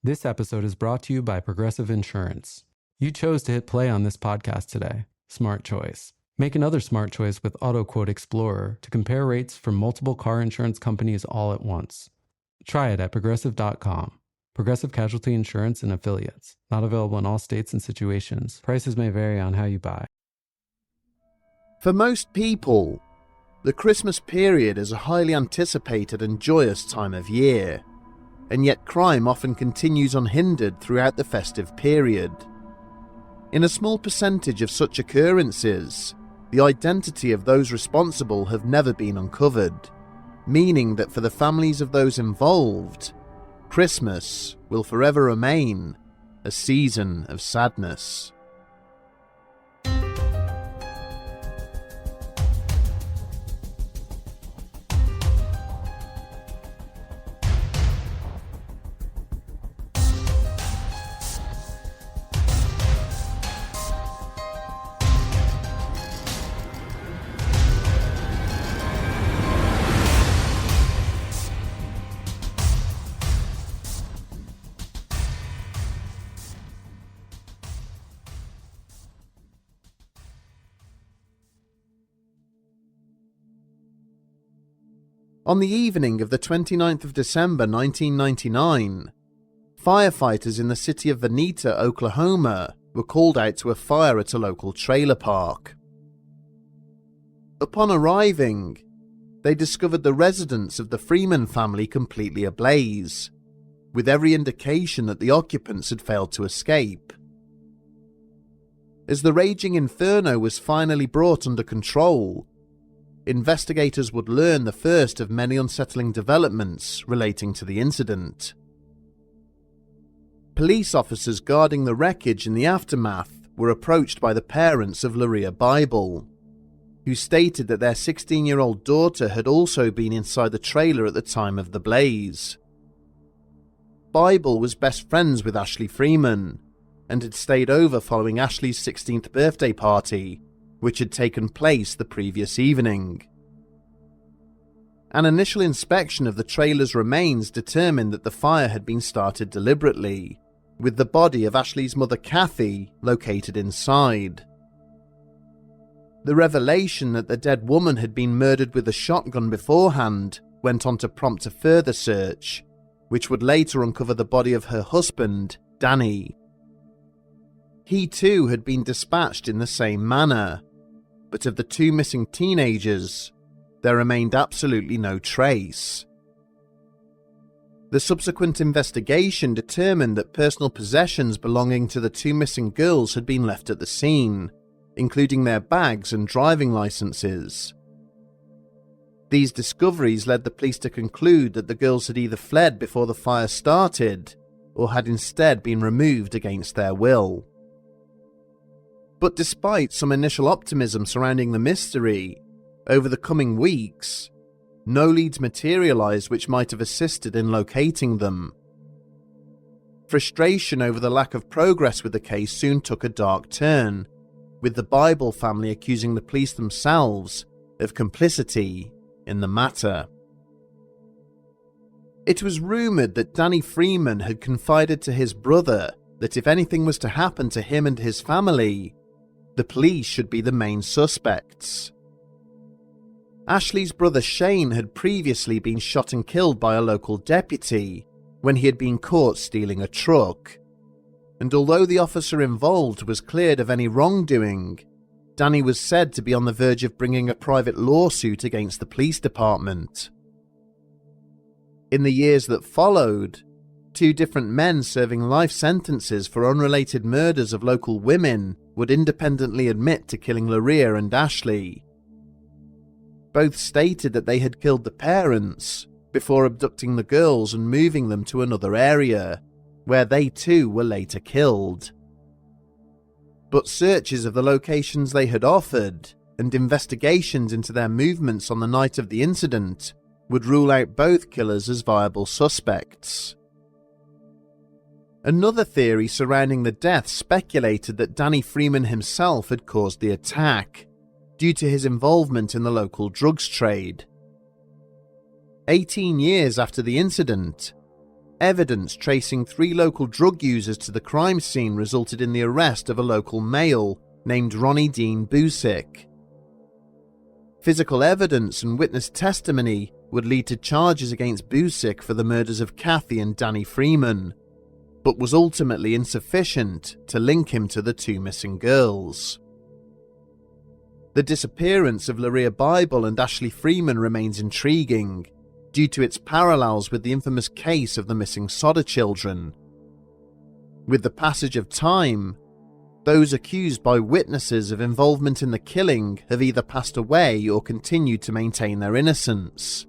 This episode is brought to you by Progressive Insurance. You chose to hit play on this podcast today. Smart choice. Make another smart choice with AutoQuote Explorer to compare rates from multiple car insurance companies all at once. Try it at progressive.com. Progressive Casualty Insurance and Affiliates. Not available in all states and situations. Prices may vary on how you buy. For most people, the Christmas period is a highly anticipated and joyous time of year, and yet crime often continues unhindered throughout the festive period. In a small percentage of such occurrences, the identity of those responsible have never been uncovered, meaning that for the families of those involved, Christmas will forever remain a season of sadness. On the evening of the 29th of December 1999, firefighters in the city of Veneta, Oklahoma, were called out to a fire at a local trailer park. Upon arriving, they discovered the residence of the Freeman family completely ablaze, with every indication that the occupants had failed to escape. As the raging inferno was finally brought under control, investigators would learn the first of many unsettling developments relating to the incident. Police officers guarding the wreckage in the aftermath were approached by the parents of Laria Bible, who stated that their 16-year-old daughter had also been inside the trailer at the time of the blaze. Bible was best friends with Ashley Freeman and had stayed over following Ashley's 16th birthday party, which had taken place the previous evening. An initial inspection of the trailer's remains determined that the fire had been started deliberately, with the body of Ashley's mother Kathy located inside. The revelation that the dead woman had been murdered with a shotgun beforehand went on to prompt a further search, which would later uncover the body of her husband, Danny. He too had been dispatched in the same manner, but of the two missing teenagers, there remained absolutely no trace. The subsequent investigation determined that personal possessions belonging to the two missing girls had been left at the scene, including their bags and driving licenses. These discoveries led the police to conclude that the girls had either fled before the fire started, or had instead been removed against their will. But despite some initial optimism surrounding the mystery, over the coming weeks, no leads materialized which might have assisted in locating them. Frustration over the lack of progress with the case soon took a dark turn, with the Bible family accusing the police themselves of complicity in the matter. It was rumored that Danny Freeman had confided to his brother that if anything was to happen to him and his family, the police should be the main suspects. Ashley's brother Shane had previously been shot and killed by a local deputy when he had been caught stealing a truck, and although the officer involved was cleared of any wrongdoing, Danny was said to be on the verge of bringing a private lawsuit against the police department. In the years that followed, two different men serving life sentences for unrelated murders of local women would independently admit to killing Laria and Ashley. Both stated that they had killed the parents before abducting the girls and moving them to another area, where they too were later killed. But searches of the locations they had offered and investigations into their movements on the night of the incident would rule out both killers as viable suspects. Another theory surrounding the death speculated that Danny Freeman himself had caused the attack, due to his involvement in the local drugs trade. 18 years after the incident, Evidence tracing 3 local drug users to the crime scene resulted in the arrest of a local male named Ronnie Dean Busick. Physical evidence and witness testimony would lead to charges against Busick for the murders of Kathy and Danny Freeman, but was ultimately insufficient to link him to the 2 missing girls. The disappearance of Laria Bible and Ashley Freeman remains intriguing due to its parallels with the infamous case of the missing Sodder children. With the passage of time, those accused by witnesses of involvement in the killing have either passed away or continued to maintain their innocence.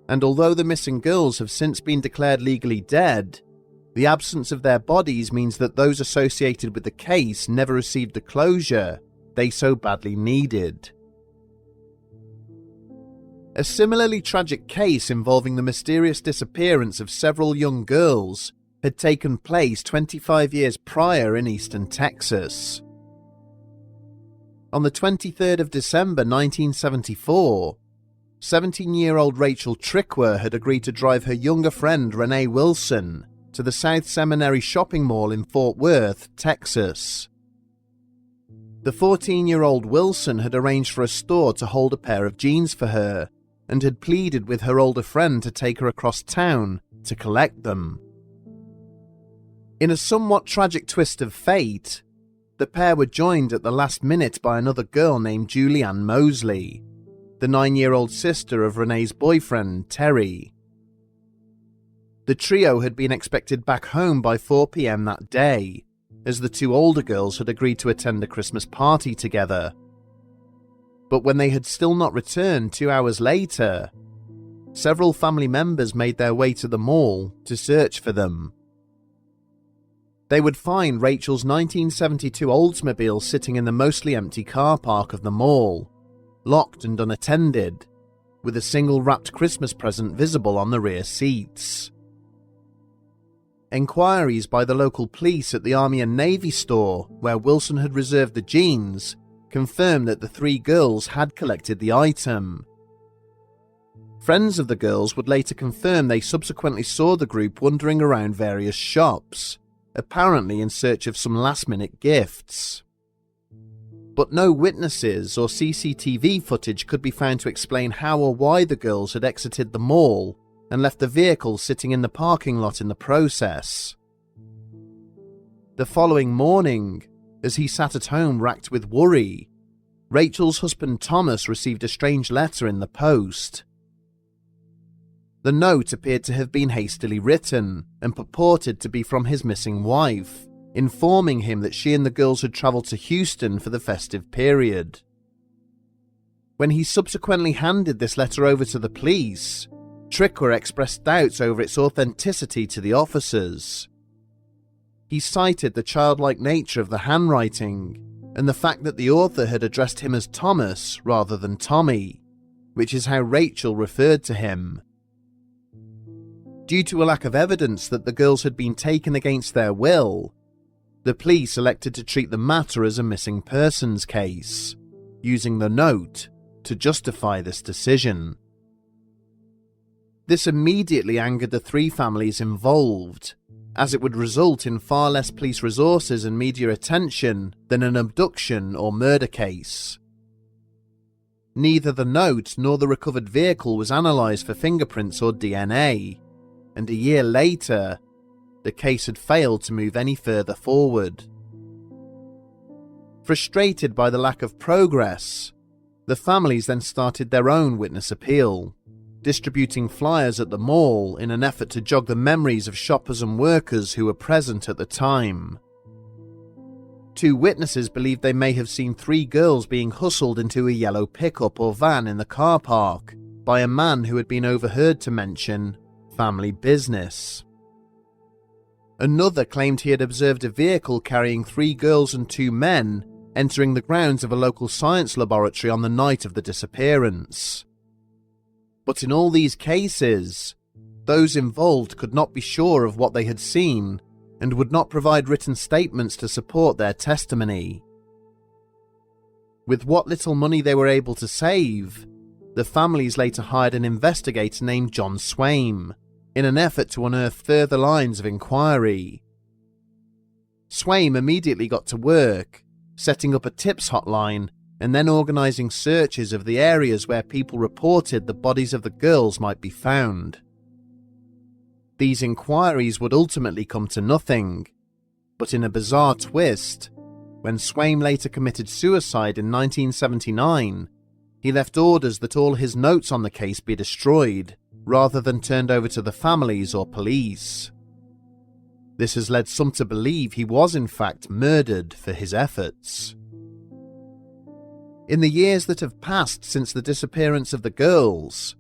And although the missing girls have since been declared legally dead, the absence of their bodies means that those associated with the case never received the closure they so badly needed. A similarly tragic case involving the mysterious disappearance of several young girls had taken place 25 years prior in eastern Texas. On the 23rd of December 1974, 17-year-old Rachel Trickwer had agreed to drive her younger friend Renee Wilson to the South Seminary shopping mall in Fort Worth, Texas. The 14-year-old Wilson had arranged for a store to hold a pair of jeans for her and had pleaded with her older friend to take her across town to collect them. In a somewhat tragic twist of fate, the pair were joined at the last minute by another girl named Julianne Mosley, the 9-year-old sister of Renee's boyfriend, Terry. The trio had been expected back home by 4 p.m. that day, as the 2 older girls had agreed to attend a Christmas party together. But when they had still not returned 2 hours later, several family members made their way to the mall to search for them. They would find Rachel's 1972 Oldsmobile sitting in the mostly empty car park of the mall, locked and unattended, with a single wrapped Christmas present visible on the rear seats. Enquiries by the local police at the Army and Navy store where Wilson had reserved the jeans confirmed that the 3 girls had collected the item. Friends of the girls would later confirm they subsequently saw the group wandering around various shops, apparently in search of some last-minute gifts. But no witnesses or CCTV footage could be found to explain how or why the girls had exited the mall and left the vehicle sitting in the parking lot in the process. The following morning, as he sat at home racked with worry, Rachel's husband Thomas received a strange letter in the post. The note appeared to have been hastily written and purported to be from his missing wife, informing him that she and the girls had travelled to Houston for the festive period. When he subsequently handed this letter over to the police, Trickwer expressed doubts over its authenticity to the officers. He cited the childlike nature of the handwriting and the fact that the author had addressed him as Thomas rather than Tommy, which is how Rachel referred to him. Due to a lack of evidence that the girls had been taken against their will, the police elected to treat the matter as a missing persons case, using the note to justify this decision. This immediately angered the 3 families involved, as it would result in far less police resources and media attention than an abduction or murder case. Neither the note nor the recovered vehicle was analysed for fingerprints or DNA, and a year later, the case had failed to move any further forward. Frustrated by the lack of progress, the families then started their own witness appeal, distributing flyers at the mall in an effort to jog the memories of shoppers and workers who were present at the time. 2 witnesses believed they may have seen 3 girls being hustled into a yellow pickup or van in the car park by a man who had been overheard to mention family business. Another claimed he had observed a vehicle carrying 3 girls and 2 men entering the grounds of a local science laboratory on the night of the disappearance. But in all these cases, those involved could not be sure of what they had seen and would not provide written statements to support their testimony. With what little money they were able to save, the families later hired an investigator named John Swaim, in an effort to unearth further lines of inquiry. Swaim immediately got to work, setting up a tips hotline and then organising searches of the areas where people reported the bodies of the girls might be found. These inquiries would ultimately come to nothing, but in a bizarre twist, when Swaim later committed suicide in 1979, he left orders that all his notes on the case be destroyed, rather than turned over to the families or police. This has led some to believe he was in fact murdered for his efforts. In the years that have passed since the disappearance of the girls,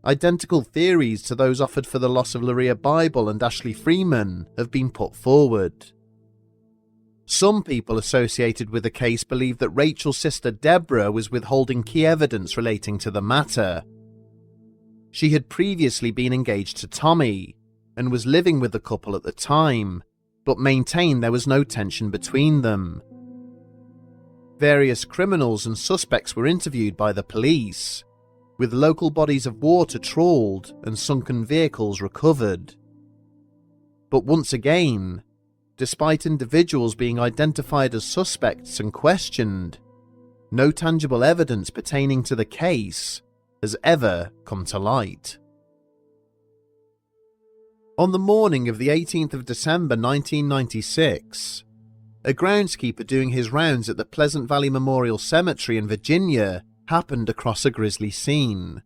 identical theories to those offered for the loss of Laria Bible and Ashley Freeman have been put forward. Some people associated with the case believe that Rachel's sister Deborah was withholding key evidence relating to the matter. She had previously been engaged to Tommy and was living with the couple at the time, but maintained there was no tension between them. Various criminals and suspects were interviewed by the police, with local bodies of water trawled and sunken vehicles recovered. But once again, despite individuals being identified as suspects and questioned, no tangible evidence pertaining to the case has ever come to light. On the morning of the 18th of December 1996, a groundskeeper doing his rounds at the Pleasant Valley Memorial Cemetery in Virginia happened across a grisly scene.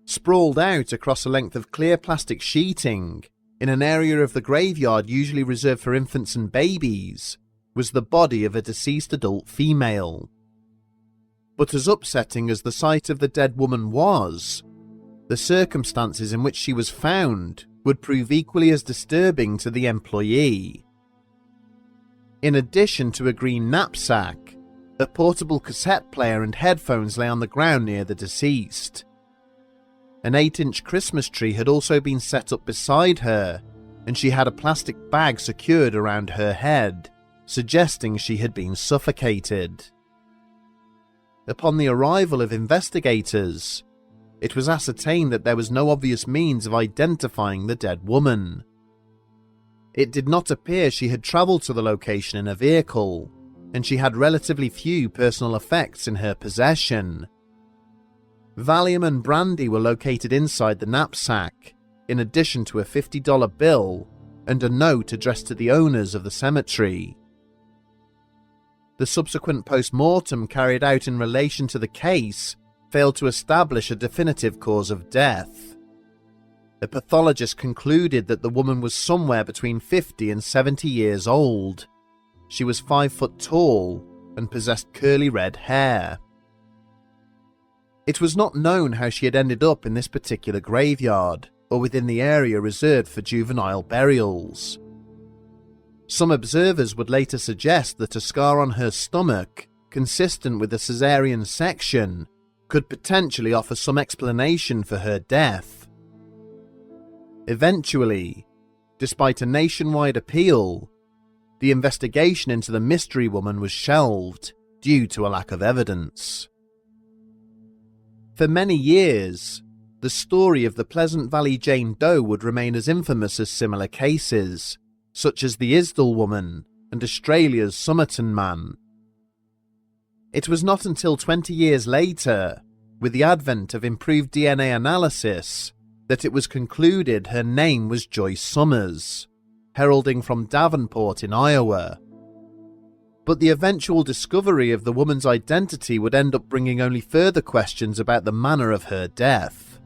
Sprawled out across a length of clear plastic sheeting, in an area of the graveyard usually reserved for infants and babies, was the body of a deceased adult female. But as upsetting as the sight of the dead woman was, the circumstances in which she was found would prove equally as disturbing to the employee. In addition to a green knapsack, a portable cassette player and headphones lay on the ground near the deceased. An 8-inch Christmas tree had also been set up beside her, and she had a plastic bag secured around her head, suggesting she had been suffocated. Upon the arrival of investigators, it was ascertained that there was no obvious means of identifying the dead woman. It did not appear she had travelled to the location in a vehicle, and she had relatively few personal effects in her possession. Valium and brandy were located inside the knapsack, in addition to a $50 bill and a note addressed to the owners of the cemetery. The subsequent post-mortem carried out in relation to the case failed to establish a definitive cause of death. A pathologist concluded that the woman was somewhere between 50 and 70 years old. She was 5 foot tall and possessed curly red hair. It was not known how she had ended up in this particular graveyard or within the area reserved for juvenile burials. Some observers would later suggest that a scar on her stomach, consistent with a caesarean section, could potentially offer some explanation for her death. Eventually, despite a nationwide appeal, the investigation into the mystery woman was shelved due to a lack of evidence. For many years, the story of the Pleasant Valley Jane Doe would remain as infamous as similar cases, such as the Isdall woman and Australia's Somerton man. It was not until 20 years later, with the advent of improved DNA analysis, that it was concluded her name was Joyce Summers, heralding from Davenport in Iowa. But the eventual discovery of the woman's identity would end up bringing only further questions about the manner of her death.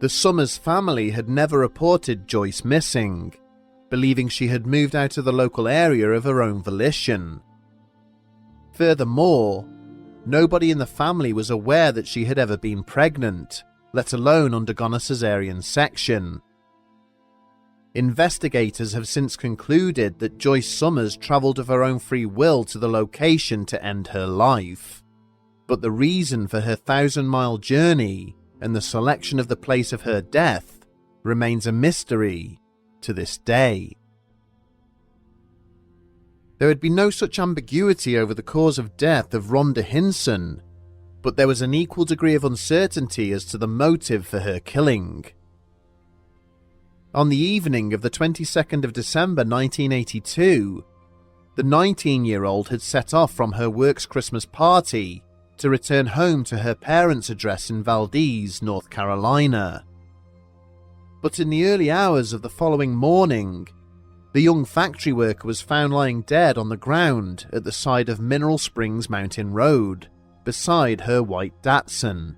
The Summers family had never reported Joyce missing, believing she had moved out of the local area of her own volition. Furthermore, nobody in the family was aware that she had ever been pregnant, let alone undergone a caesarean section. Investigators have since concluded that Joyce Summers travelled of her own free will to the location to end her life, but the reason for her 1,000-mile journey and the selection of the place of her death remains a mystery to this day. There had been no such ambiguity over the cause of death of Rhonda Hinson, but there was an equal degree of uncertainty as to the motive for her killing. On the evening of the 22nd of December 1982, the 19-year-old had set off from her work's Christmas party to return home to her parents' address in Valdez, North Carolina. But in the early hours of the following morning, the young factory worker was found lying dead on the ground at the side of Mineral Springs Mountain Road, beside her white Datsun.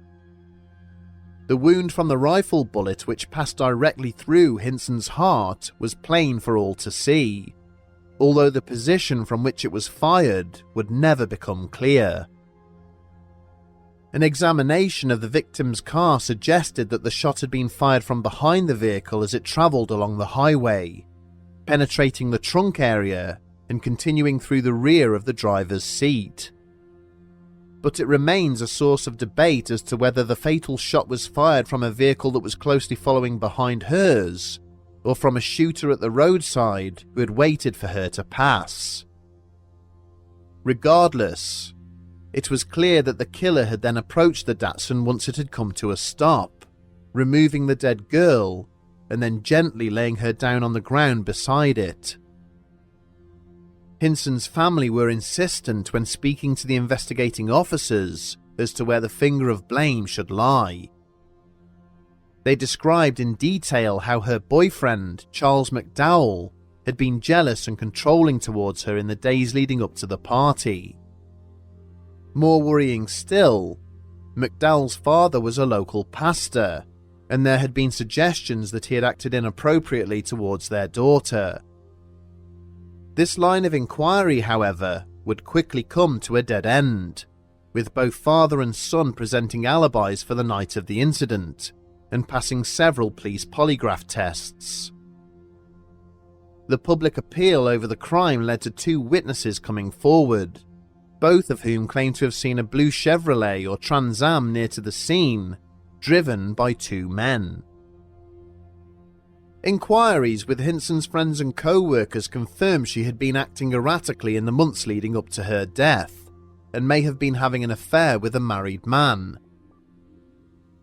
The wound from the rifle bullet which passed directly through Hinson's heart was plain for all to see, although the position from which it was fired would never become clear. An examination of the victim's car suggested that the shot had been fired from behind the vehicle as it travelled along the highway, penetrating the trunk area and continuing through the rear of the driver's seat. But it remains a source of debate as to whether the fatal shot was fired from a vehicle that was closely following behind hers, or from a shooter at the roadside who had waited for her to pass. Regardless, it was clear that the killer had then approached the Datsun once it had come to a stop, removing the dead girl and then gently laying her down on the ground beside it. Hinson's family were insistent when speaking to the investigating officers as to where the finger of blame should lie. They described in detail how her boyfriend, Charles McDowell, had been jealous and controlling towards her in the days leading up to the party. More worrying still, McDowell's father was a local pastor, and there had been suggestions that he had acted inappropriately towards their daughter. This line of inquiry, however, would quickly come to a dead end, with both father and son presenting alibis for the night of the incident and passing several police polygraph tests. The public appeal over the crime led to two witnesses coming forward, both of whom claimed to have seen a blue Chevrolet or Trans Am near to the scene, driven by two men. Inquiries with Hinson's friends and co-workers confirmed she had been acting erratically in the months leading up to her death, and may have been having an affair with a married man.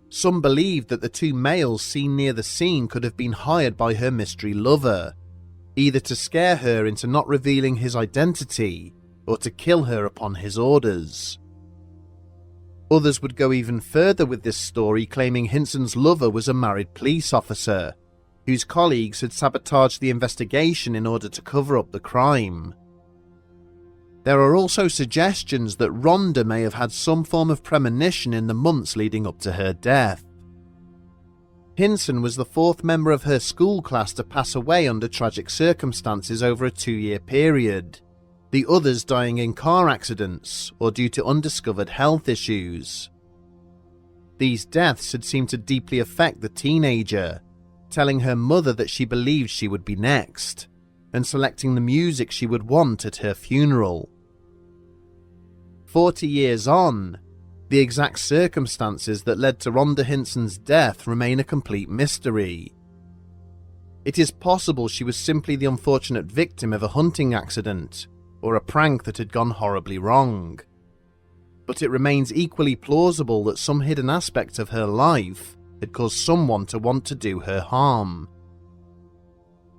Some believed that the two males seen near the scene could have been hired by her mystery lover, either to scare her into not revealing his identity or to kill her upon his orders. Others would go even further with this story, claiming Hinson's lover was a married police officer, whose colleagues had sabotaged the investigation in order to cover up the crime. There are also suggestions that Rhonda may have had some form of premonition in the months leading up to her death. Hinson was the fourth member of her school class to pass away under tragic circumstances over a 2-year period, the others dying in car accidents or due to undiscovered health issues. These deaths had seemed to deeply affect the teenager, telling her mother that she believed she would be next, and selecting the music she would want at her funeral. 40 years on, the exact circumstances that led to Rhonda Hinson's death remain a complete mystery. It is possible she was simply the unfortunate victim of a hunting accident, or a prank that had gone horribly wrong. But it remains equally plausible that some hidden aspect of her life had caused someone to want to do her harm.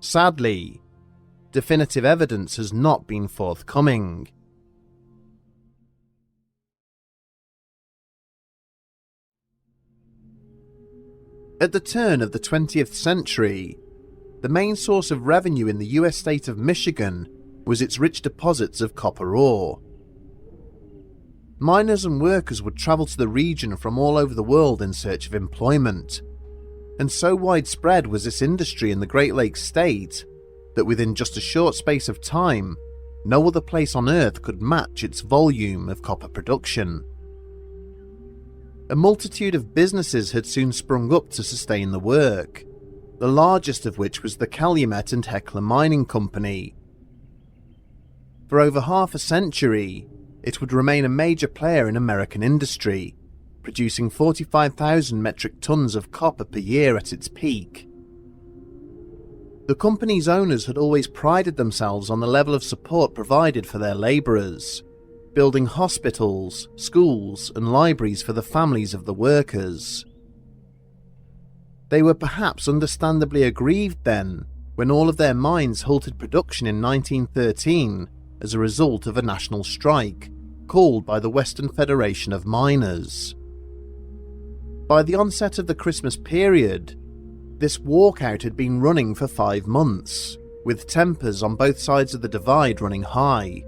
Sadly, definitive evidence has not been forthcoming. At the turn of the 20th century, the main source of revenue in the US state of Michigan was its rich deposits of copper ore. Miners and workers would travel to the region from all over the world in search of employment, and so widespread was this industry in the Great Lakes state that within just a short space of time, no other place on Earth could match its volume of copper production. A multitude of businesses had soon sprung up to sustain the work, the largest of which was the Calumet and Hecla Mining Company. For over half a century, it would remain a major player in American industry, producing 45,000 metric tons of copper per year at its peak. The company's owners had always prided themselves on the level of support provided for their labourers, building hospitals, schools, and libraries for the families of the workers. They were perhaps understandably aggrieved then, when all of their mines halted production in 1913 as a result of a national strike called by the Western Federation of Miners. By the onset of the Christmas period, this walkout had been running for 5 months, with tempers on both sides of the divide running high.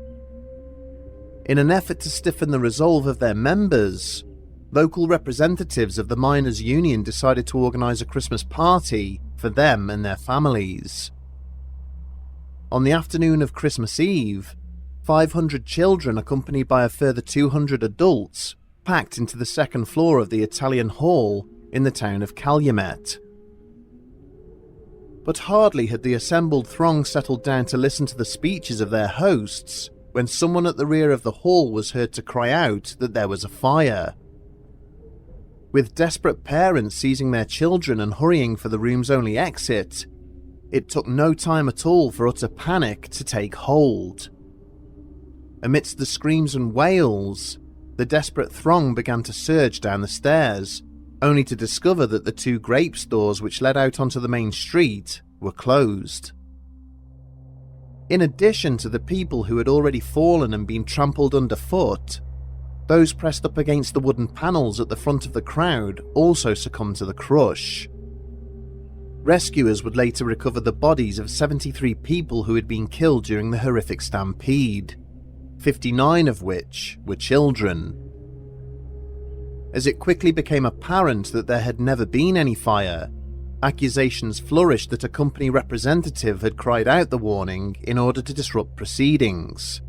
In an effort to stiffen the resolve of their members, local representatives of the miners' union decided to organise a Christmas party for them and their families. On the afternoon of Christmas Eve, 500 children accompanied by a further 200 adults packed into the second floor of the Italian Hall in the town of Calumet. But hardly had the assembled throng settled down to listen to the speeches of their hosts when someone at the rear of the hall was heard to cry out that there was a fire. With desperate parents seizing their children and hurrying for the room's only exit, it took no time at all for utter panic to take hold. Amidst the screams and wails, the desperate throng began to surge down the stairs, only to discover that the 2 grape stores which led out onto the main street were closed. In addition to the people who had already fallen and been trampled underfoot, those pressed up against the wooden panels at the front of the crowd also succumbed to the crush. Rescuers would later recover the bodies of 73 people who had been killed during the horrific stampede, 59 of which were children. As it quickly became apparent that there had never been any fire, accusations flourished that a company representative had cried out the warning in order to disrupt proceedings.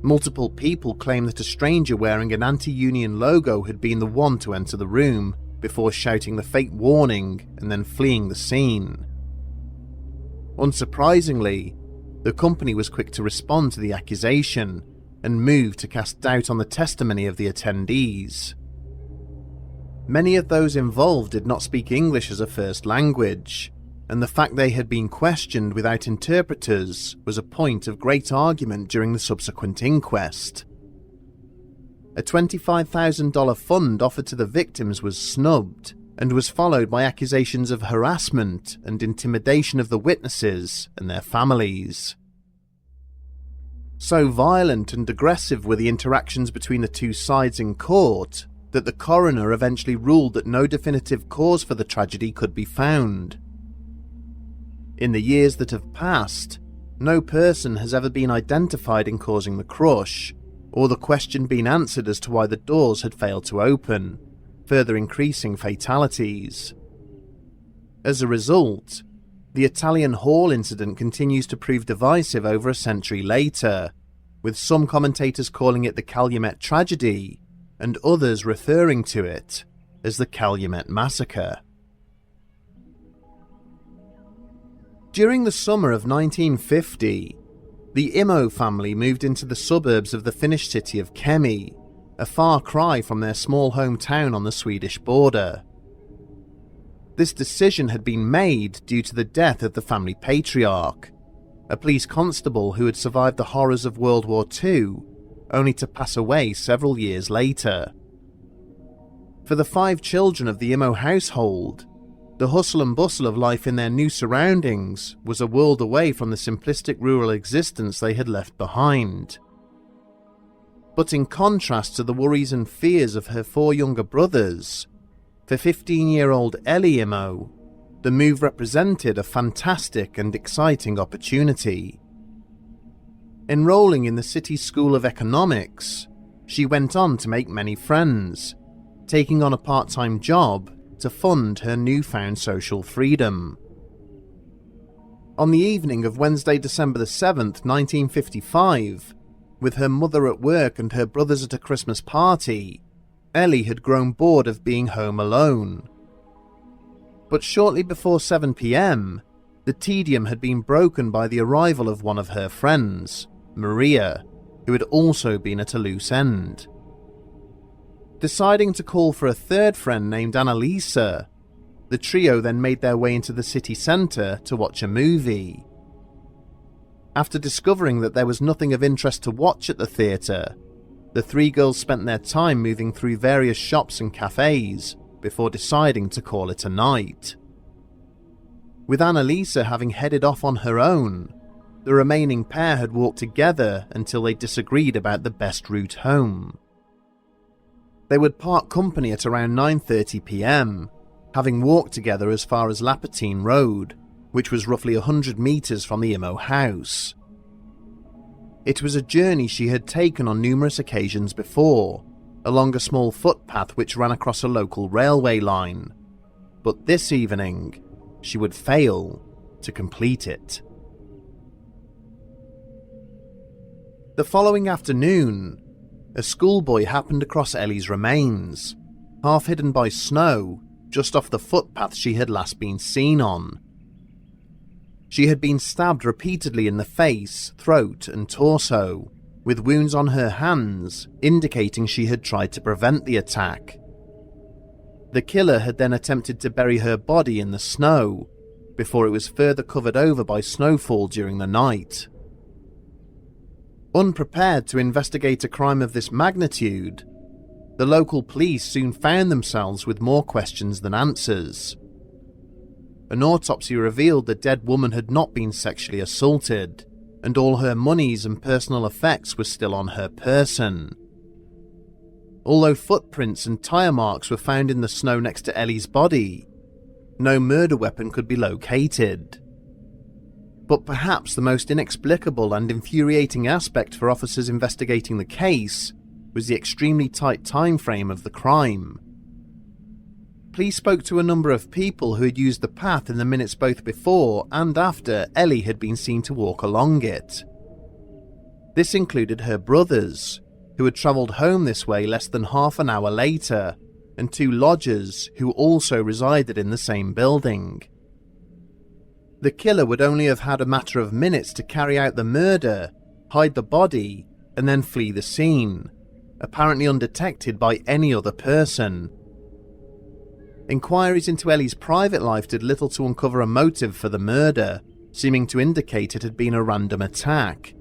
Multiple people claimed that a stranger wearing an anti-union logo had been the one to enter the room before shouting the fake warning and then fleeing the scene. Unsurprisingly, the company was quick to respond to the accusation and moved to cast doubt on the testimony of the attendees. Many of those involved did not speak English as a first language, and the fact they had been questioned without interpreters was a point of great argument during the subsequent inquest. A $25,000 fund offered to the victims was snubbed, and was followed by accusations of harassment and intimidation of the witnesses and their families. So violent and aggressive were the interactions between the 2 sides in court that the coroner eventually ruled that no definitive cause for the tragedy could be found. In the years that have passed, no person has ever been identified in causing the crush, or the question been answered as to why the doors had failed to open, further increasing fatalities. As a result, the Italian Hall incident continues to prove divisive over a century later, with some commentators calling it the Calumet tragedy, and others referring to it as the Calumet Massacre. During the summer of 1950, the Immo family moved into the suburbs of the Finnish city of Kemi, a far cry from their small hometown on the Swedish border. This decision had been made due to the death of the family patriarch, a police constable who had survived the horrors of World War II, only to pass away several years later. For the 5 children of the Immo household, the hustle and bustle of life in their new surroundings was a world away from the simplistic rural existence they had left behind. But in contrast to the worries and fears of her 4 younger brothers, for 15-year-old Ellie Immo, the move represented a fantastic and exciting opportunity. Enrolling in the city's School of Economics, she went on to make many friends, taking on a part-time job to fund her newfound social freedom. On the evening of Wednesday, December the 7th, 1955, with her mother at work and her brothers at a Christmas party, Ellie had grown bored of being home alone. But shortly before 7 p.m, the tedium had been broken by the arrival of one of her friends, Maria, who had also been at a loose end. Deciding to call for a third friend named Annalisa, the trio then made their way into the city centre to watch a movie. After discovering that there was nothing of interest to watch at the theatre, the three girls spent their time moving through various shops and cafes before deciding to call it a night. With Annalisa having headed off on her own, the remaining pair had walked together until they disagreed about the best route home. They would part company at around 9:30 p.m, having walked together as far as Lapatine Road, which was roughly 100 metres from the Imo house. It was a journey she had taken on numerous occasions before, along a small footpath which ran across a local railway line, but this evening she would fail to complete it. The following afternoon, a schoolboy happened across Ellie's remains, half hidden by snow, just off the footpath she had last been seen on. She had been stabbed repeatedly in the face, throat and torso, with wounds on her hands indicating she had tried to prevent the attack. The killer had then attempted to bury her body in the snow, before it was further covered over by snowfall during the night. Unprepared to investigate a crime of this magnitude, the local police soon found themselves with more questions than answers. An autopsy revealed the dead woman had not been sexually assaulted, and all her monies and personal effects were still on her person. Although footprints and tyre marks were found in the snow next to Ellie's body, no murder weapon could be located. But perhaps the most inexplicable and infuriating aspect for officers investigating the case was the extremely tight time frame of the crime. Police spoke to a number of people who had used the path in the minutes both before and after Ellie had been seen to walk along it. This included her brothers, who had travelled home this way less than half an hour later, and two lodgers who also resided in the same building. The killer would only have had a matter of minutes to carry out the murder, hide the body, and then flee the scene, apparently undetected by any other person. Inquiries into Ellie's private life did little to uncover a motive for the murder, seeming to indicate it had been a random attack.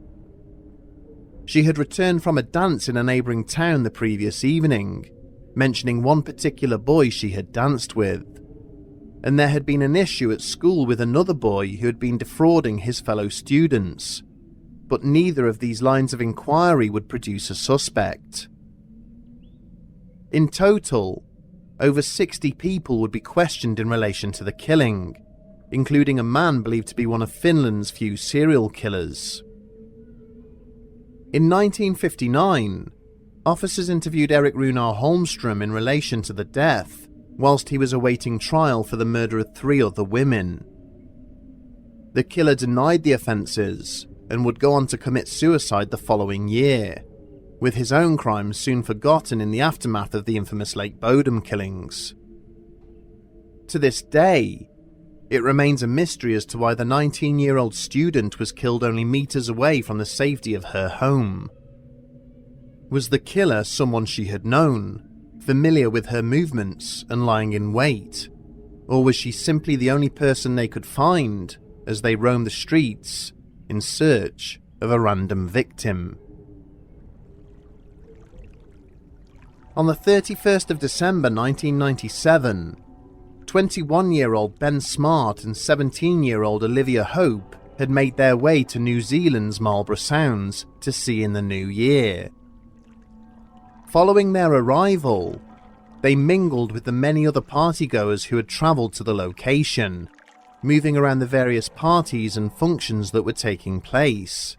She had returned from a dance in a neighbouring town the previous evening, mentioning one particular boy she had danced with, and there had been an issue at school with another boy who had been defrauding his fellow students, but neither of these lines of inquiry would produce a suspect. In total, over 60 people would be questioned in relation to the killing, including a man believed to be one of Finland's few serial killers. In 1959, officers interviewed Erik Runar Holmström in relation to the death, whilst he was awaiting trial for the murder of 3 other women. The killer denied the offences and would go on to commit suicide the following year, with his own crimes soon forgotten in the aftermath of the infamous Lake Bodom killings. To this day, it remains a mystery as to why the 19-year-old student was killed only meters away from the safety of her home. Was the killer someone she had known, familiar with her movements and lying in wait, or was she simply the only person they could find as they roamed the streets in search of a random victim? On the 31st of December 1997, 21-year-old Ben Smart and 17-year-old Olivia Hope had made their way to New Zealand's Marlborough Sounds to see in the new year. Following their arrival, they mingled with the many other partygoers who had travelled to the location, moving around the various parties and functions that were taking place.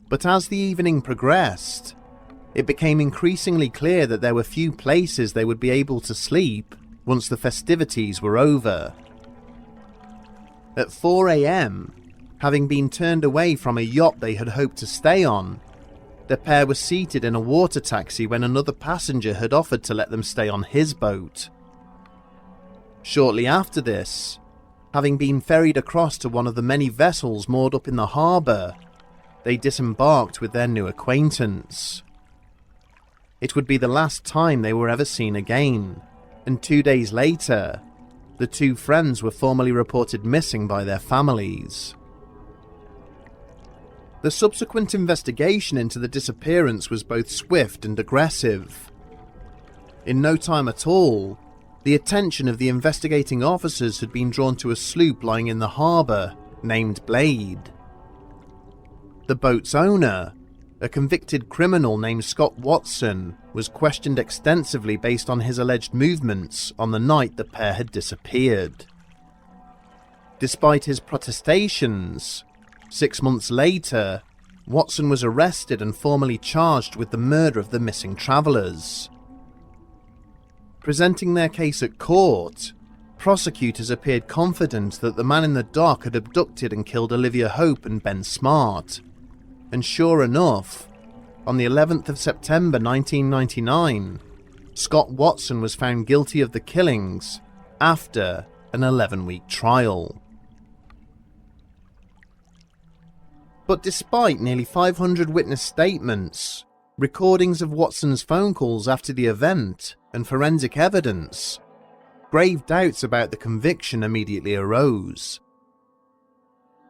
But as the evening progressed, it became increasingly clear that there were few places they would be able to sleep once the festivities were over. At 4 a.m, having been turned away from a yacht they had hoped to stay on, the pair were seated in a water taxi when another passenger had offered to let them stay on his boat. Shortly after this, having been ferried across to one of the many vessels moored up in the harbour, they disembarked with their new acquaintance. It would be the last time they were ever seen again, and 2 days later, the two friends were formally reported missing by their families. The subsequent investigation into the disappearance was both swift and aggressive. In no time at all, the attention of the investigating officers had been drawn to a sloop lying in the harbour named Blade. The boat's owner, a convicted criminal named Scott Watson, was questioned extensively based on his alleged movements on the night the pair had disappeared. Despite his protestations, 6 months later, Watson was arrested and formally charged with the murder of the missing travellers. Presenting their case at court, prosecutors appeared confident that the man in the dock had abducted and killed Olivia Hope and Ben Smart. And sure enough, on the 11th of September 1999, Scott Watson was found guilty of the killings after an 11-week trial. But despite nearly 500 witness statements, recordings of Watson's phone calls after the event, and forensic evidence, grave doubts about the conviction immediately arose.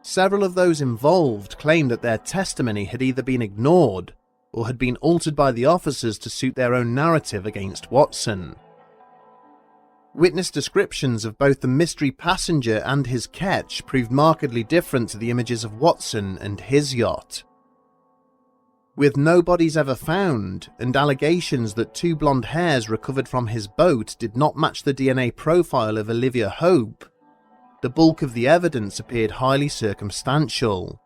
Several of those involved claimed that their testimony had either been ignored or had been altered by the officers to suit their own narrative against Watson. Witness descriptions of both the mystery passenger and his catch proved markedly different to the images of Watson and his yacht. With no bodies ever found, and allegations that 2 blonde hairs recovered from his boat did not match the DNA profile of Olivia Hope, the bulk of the evidence appeared highly circumstantial.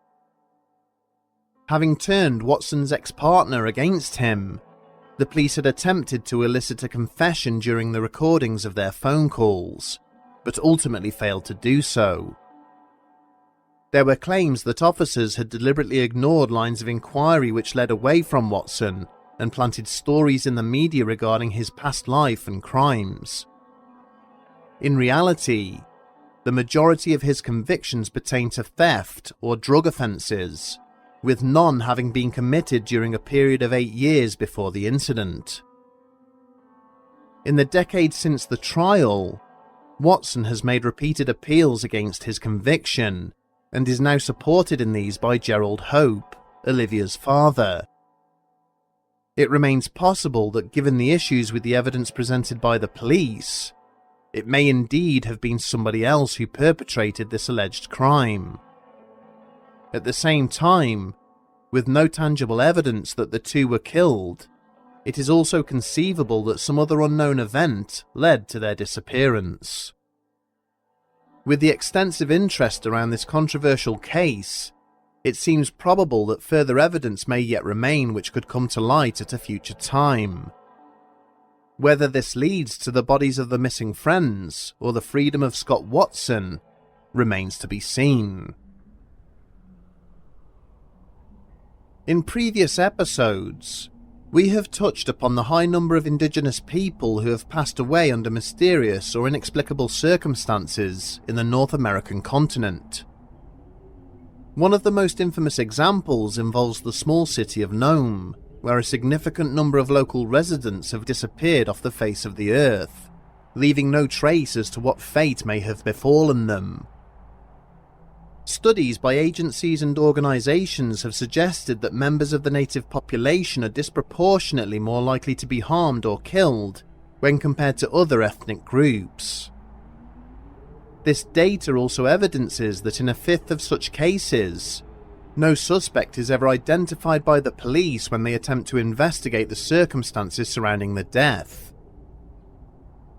Having turned Watson's ex-partner against him, the police had attempted to elicit a confession during the recordings of their phone calls, but ultimately failed to do so. There were claims that officers had deliberately ignored lines of inquiry which led away from Watson and planted stories in the media regarding his past life and crimes. In reality, the majority of his convictions pertain to theft or drug offences, with none having been committed during a period of 8 years before the incident. In the decades since the trial, Watson has made repeated appeals against his conviction, and is now supported in these by Gerald Hope, Olivia's father. It remains possible that given the issues with the evidence presented by the police, it may indeed have been somebody else who perpetrated this alleged crime. At the same time, with no tangible evidence that the two were killed, it is also conceivable that some other unknown event led to their disappearance. With the extensive interest around this controversial case, it seems probable that further evidence may yet remain which could come to light at a future time. Whether this leads to the bodies of the missing friends or the freedom of Scott Watson remains to be seen. In previous episodes, we have touched upon the high number of Indigenous people who have passed away under mysterious or inexplicable circumstances in the North American continent. One of the most infamous examples involves the small city of Nome, where a significant number of local residents have disappeared off the face of the earth, leaving no trace as to what fate may have befallen them. Studies by agencies and organisations have suggested that members of the native population are disproportionately more likely to be harmed or killed when compared to other ethnic groups. This data also evidences that in a fifth of such cases, no suspect is ever identified by the police when they attempt to investigate the circumstances surrounding the death.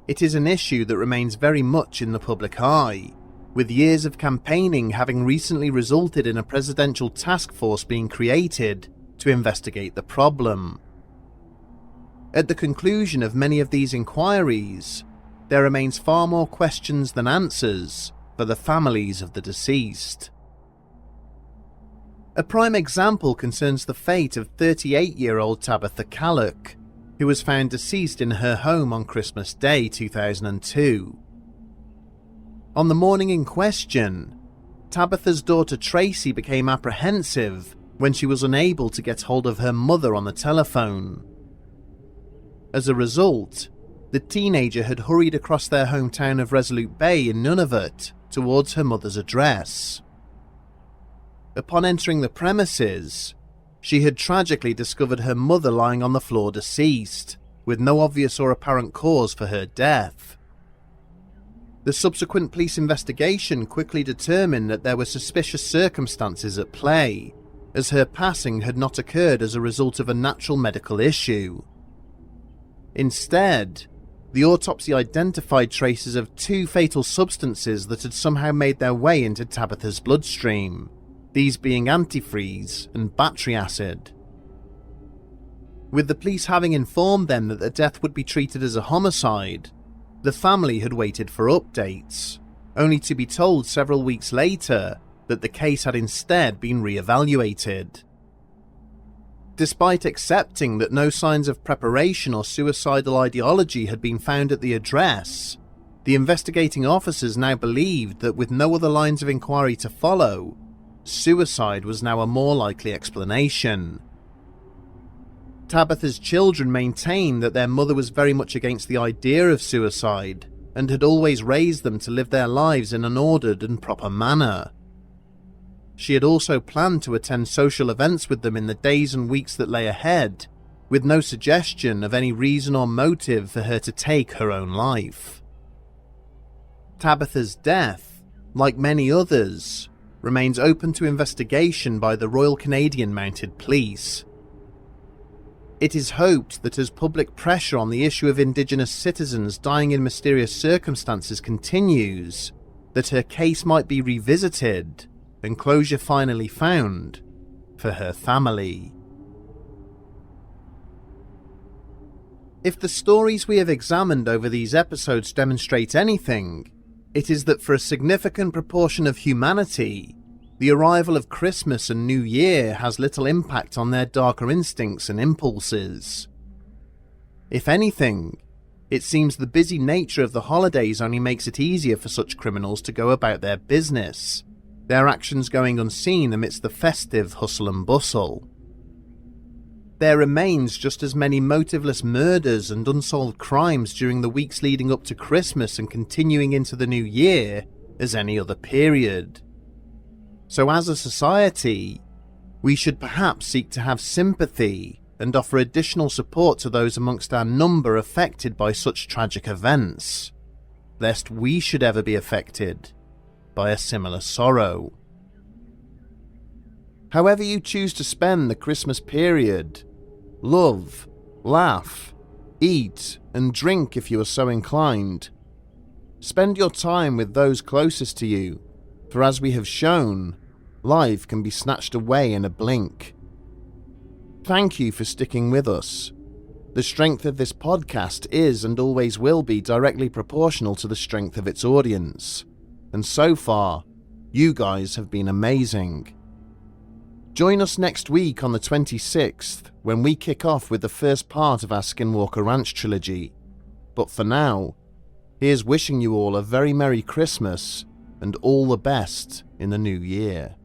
It is an issue that remains very much in the public eye, with years of campaigning having recently resulted in a presidential task force being created to investigate the problem. At the conclusion of many of these inquiries, there remains far more questions than answers for the families of the deceased. A prime example concerns the fate of 38-year-old Tabitha Callock, who was found deceased in her home on Christmas Day 2002. On the morning in question, Tabitha's daughter Tracy became apprehensive when she was unable to get hold of her mother on the telephone. As a result, the teenager had hurried across their hometown of Resolute Bay in Nunavut towards her mother's address. Upon entering the premises, she had tragically discovered her mother lying on the floor deceased, with no obvious or apparent cause for her death. The subsequent police investigation quickly determined that there were suspicious circumstances at play, as her passing had not occurred as a result of a natural medical issue. Instead, the autopsy identified traces of 2 fatal substances that had somehow made their way into Tabitha's bloodstream, these being antifreeze and battery acid. With the police having informed them that the death would be treated as a homicide, the family had waited for updates, only to be told several weeks later that the case had instead been re-evaluated. Despite accepting that no signs of preparation or suicidal ideology had been found at the address, the investigating officers now believed that with no other lines of inquiry to follow, suicide was now a more likely explanation. Tabitha's children maintained that their mother was very much against the idea of suicide and had always raised them to live their lives in an ordered and proper manner. She had also planned to attend social events with them in the days and weeks that lay ahead, with no suggestion of any reason or motive for her to take her own life. Tabitha's death, like many others, remains open to investigation by the Royal Canadian Mounted Police. It is hoped that as public pressure on the issue of Indigenous citizens dying in mysterious circumstances continues, that her case might be revisited and closure finally found for her family. If the stories we have examined over these episodes demonstrate anything, it is that for a significant proportion of humanity, the arrival of Christmas and New Year has little impact on their darker instincts and impulses. If anything, it seems the busy nature of the holidays only makes it easier for such criminals to go about their business, their actions going unseen amidst the festive hustle and bustle. There remains just as many motiveless murders and unsolved crimes during the weeks leading up to Christmas and continuing into the New Year as any other period. So as a society, we should perhaps seek to have sympathy and offer additional support to those amongst our number affected by such tragic events, lest we should ever be affected by a similar sorrow. However you choose to spend the Christmas period, love, laugh, eat, and drink if you are so inclined. Spend your time with those closest to you, for as we have shown, life can be snatched away in a blink. Thank you for sticking with us. The strength of this podcast is and always will be directly proportional to the strength of its audience, and so far, you guys have been amazing. Join us next week on the 26th when we kick off with the first part of our Skinwalker Ranch trilogy. But for now, here's wishing you all a very Merry Christmas and all the best in the new year.